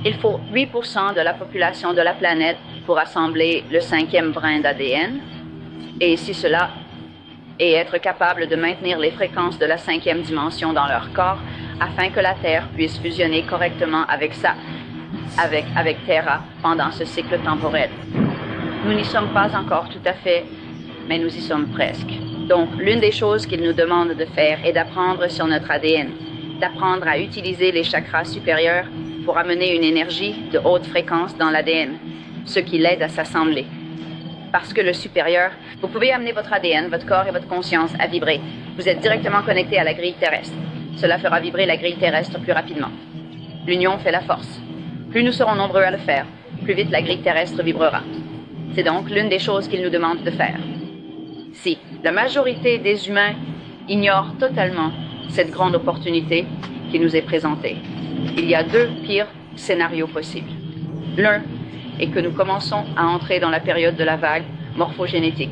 Il faut 8% de la population de la planète pour assembler le 5e brin d'ADN, et si cela et être capable de maintenir les fréquences de la 5e dimension dans leur corps afin que la Terre puisse fusionner correctement avec Terra pendant ce cycle temporel. Nous n'y sommes pas encore tout à fait, mais nous y sommes presque. Donc, l'une des choses qu'il nous demande de faire est d'apprendre sur notre ADN, d'apprendre à utiliser les chakras supérieurs pour amener une énergie de haute fréquence dans l'ADN, ce qui l'aide à s'assembler. Parce que le supérieur, vous pouvez amener votre ADN, votre corps et votre conscience à vibrer. Vous êtes directement connecté à la grille terrestre. Cela fera vibrer la grille terrestre plus rapidement. L'union fait la force. Plus nous serons nombreux à le faire, plus vite la grille terrestre vibrera. C'est donc l'une des choses qu'il nous demande de faire. Si la majorité des humains ignore totalement cette grande opportunité qui nous est présentée, il y a deux pires scénarios possibles. L'un est que nous commençons à entrer dans la période de la vague morphogénétique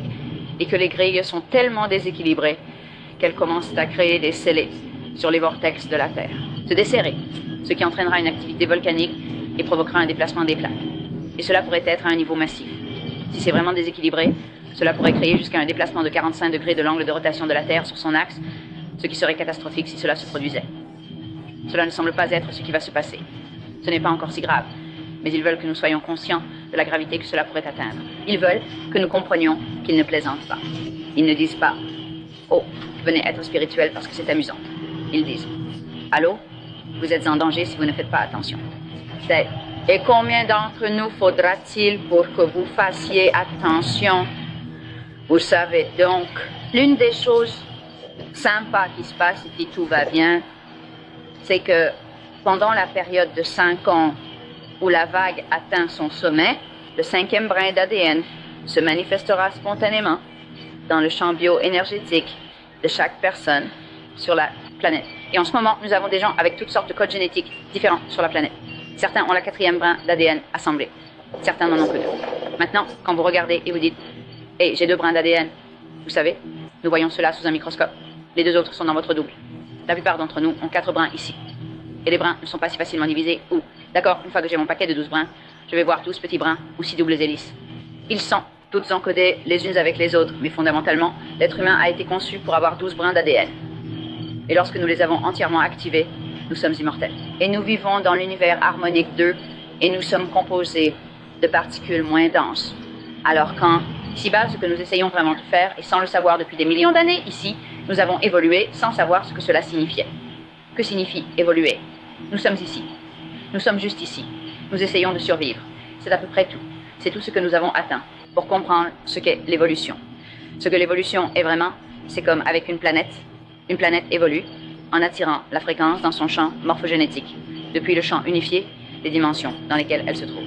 et que les grilles sont tellement déséquilibrées qu'elles commencent à créer des scellés sur les vortex de la Terre, se desserrer, ce qui entraînera une activité volcanique et provoquera un déplacement des plaques. Et cela pourrait être à un niveau massif. Si c'est vraiment déséquilibré, cela pourrait créer jusqu'à un déplacement de 45 degrés de l'angle de rotation de la Terre sur son axe, ce qui serait catastrophique si cela se produisait. Cela ne semble pas être ce qui va se passer. Ce n'est pas encore si grave, mais ils veulent que nous soyons conscients de la gravité que cela pourrait atteindre. Ils veulent que nous comprenions qu'ils ne plaisantent pas. Ils ne disent pas « Oh, venez être spirituel parce que c'est amusant ». Ils disent « Allô, vous êtes en danger si vous ne faites pas attention ». C'est « Et combien d'entre nous faudra-t-il pour que vous fassiez attention ?» Vous savez donc, l'une des choses sympas qui se passe si tout va bien, c'est que pendant la période de 5 ans où la vague atteint son sommet, le 5e brin d'ADN se manifestera spontanément dans le champ bioénergétique de chaque personne sur la planète. Et en ce moment, nous avons des gens avec toutes sortes de codes génétiques différents sur la planète. Certains ont la 4e brin d'ADN assemblé. Certains n'en ont que 2. Maintenant, quand vous regardez et vous dites « Hey, j'ai 2 brins d'ADN », vous savez, nous voyons cela sous un microscope. Les 2 autres sont dans votre double. La plupart d'entre nous ont 4 brins ici. Et les brins ne sont pas si facilement divisés ou, d'accord, une fois que j'ai mon paquet de 12 brins, je vais voir 12 petits brins ou 6 doubles hélices. Ils sont toutes encodées les unes avec les autres, mais fondamentalement, l'être humain a été conçu pour avoir 12 brins d'ADN. Et lorsque nous les avons entièrement activés, nous sommes immortels. Et nous vivons dans l'univers harmonique 2 et nous sommes composés de particules moins denses. Alors quand, ici-bas, ce que nous essayons vraiment de faire, et sans le savoir depuis des millions d'années, ici, nous avons évolué sans savoir ce que cela signifiait. Que signifie évoluer? Nous sommes ici. Nous sommes juste ici. Nous essayons de survivre. C'est à peu près tout. C'est tout ce que nous avons atteint pour comprendre ce qu'est l'évolution. Ce que l'évolution est vraiment, c'est comme avec une planète. Une planète évolue en attirant la fréquence dans son champ morphogénétique, depuis le champ unifié des dimensions dans lesquelles elle se trouve.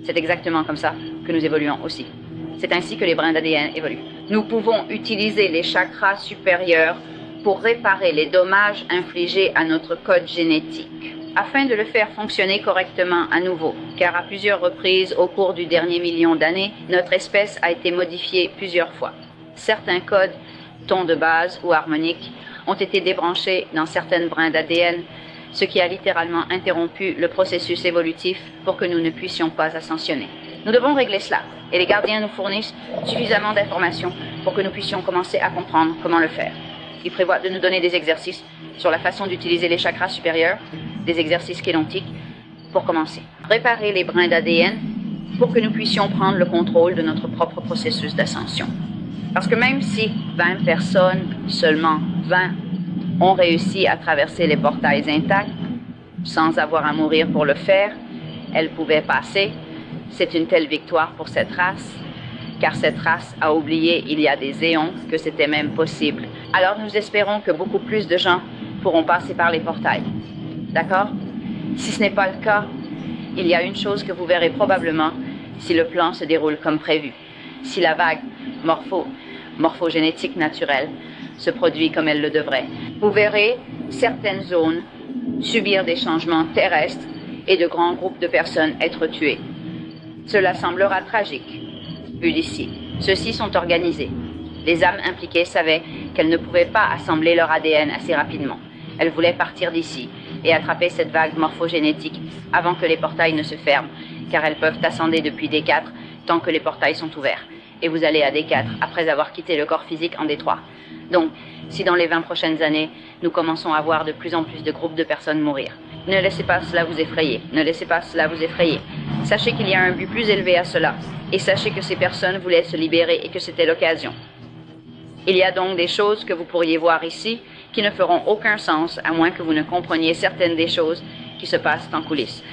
C'est exactement comme ça que nous évoluons aussi. C'est ainsi que les brins d'ADN évoluent. Nous pouvons utiliser les chakras supérieurs pour réparer les dommages infligés à notre code génétique, afin de le faire fonctionner correctement à nouveau, car à plusieurs reprises au cours du dernier million d'années, notre espèce a été modifiée plusieurs fois. Certains codes, tons de base ou harmoniques, ont été débranchés dans certaines brins d'ADN, ce qui a littéralement interrompu le processus évolutif pour que nous ne puissions pas ascensionner. Nous devons régler cela, et les gardiens nous fournissent suffisamment d'informations pour que nous puissions commencer à comprendre comment le faire. Ils prévoient de nous donner des exercices sur la façon d'utiliser les chakras supérieurs, des exercices kénontiques, pour commencer. Réparer les brins d'ADN pour que nous puissions prendre le contrôle de notre propre processus d'ascension. Parce que même si 20 personnes, seulement 20, ont réussi à traverser les portails intacts, sans avoir à mourir pour le faire, elles pouvaient passer. C'est une telle victoire pour cette race, car cette race a oublié il y a des éons que c'était même possible. Alors nous espérons que beaucoup plus de gens pourront passer par les portails. D'accord? Si ce n'est pas le cas, il y a une chose que vous verrez probablement si le plan se déroule comme prévu. Si la vague morphogénétique naturelle se produit comme elle le devrait. Vous verrez certaines zones subir des changements terrestres et de grands groupes de personnes être tués. Cela semblera tragique, vu d'ici. Ceux-ci sont organisés. Les âmes impliquées savaient qu'elles ne pouvaient pas assembler leur ADN assez rapidement. Elles voulaient partir d'ici, et attraper cette vague morphogénétique avant que les portails ne se ferment, car elles peuvent ascender depuis D4 tant que les portails sont ouverts. Et vous allez à D4 après avoir quitté le corps physique en D3. Donc, si dans les 20 prochaines années, nous commençons à voir de plus en plus de groupes de personnes mourir, ne laissez pas cela vous effrayer, ne laissez pas cela vous effrayer. Sachez qu'il y a un but plus élevé à cela, et sachez que ces personnes voulaient se libérer et que c'était l'occasion. Il y a donc des choses que vous pourriez voir ici qui ne feront aucun sens à moins que vous ne compreniez certaines des choses qui se passent en coulisses.